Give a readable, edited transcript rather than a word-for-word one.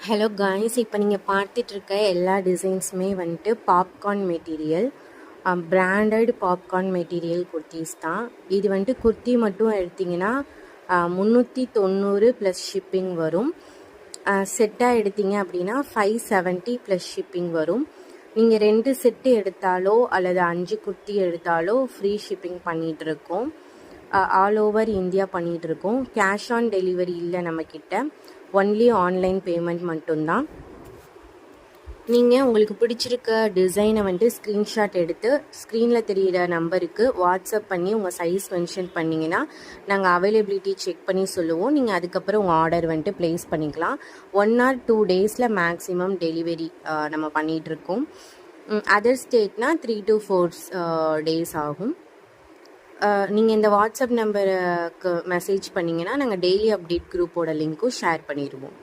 Hello guys, இப்போ நீங்கள் பார்த்துட்ருக்க எல்லா டிசைன்ஸுமே வந்துட்டு popcorn material, branded popcorn material kurtis தான். இது வந்துட்டு குர்த்தி மட்டும் எடுத்திங்கன்னா 390 ப்ளஸ் ஷிப்பிங் வரும். செட்டாக எடுத்தீங்க அப்படின்னா 570 ப்ளஸ் ஷிப்பிங் வரும். நீங்கள் 2 செட்டு எடுத்தாலோ அல்லது 5 குர்த்தி எடுத்தாலோ ஃப்ரீ ஷிப்பிங் பண்ணிகிட்ருக்கோம். ஆல் ஓவர் இந்தியா பண்ணிகிட்ருக்கோம். கேஷ் ஆன் டெலிவரி இல்லை நம்மக்கிட்ட, ஒன்லி ஆன்லைன் பேமெண்ட் மட்டும்தான். நீங்கள் உங்களுக்கு பிடிச்சிருக்க டிசைனை வந்துட்டு ஸ்க்ரீன்ஷாட் எடுத்து ஸ்க்ரீனில் தெரிகிற நம்பருக்கு வாட்ஸ்அப் பண்ணி உங்கள் சைஸ் மென்ஷன் பண்ணிங்கன்னா நாங்கள் அவைலபிலிட்டி செக் பண்ணி சொல்லுவோம். நீங்கள் அதுக்கப்புறம் உங்கள் ஆர்டர் வந்துட்டு ப்ளேஸ் பண்ணிக்கலாம். 1 or 2 டேஸில் மேக்ஸிமம் டெலிவரி நம்ம பண்ணிகிட்ருக்கோம். அதர் ஸ்டேட்னால் 3 to 4 டேஸ் ஆகும். நீங்கள் இந்த வாட்ஸ்அப் நம்பருக்கு மெசேஜ் பண்ணிங்கன்னா நாங்கள் டெய்லி அப்டேட் குரூப்போட லிங்க்கும் ஷேர் பண்ணிடுவோம்.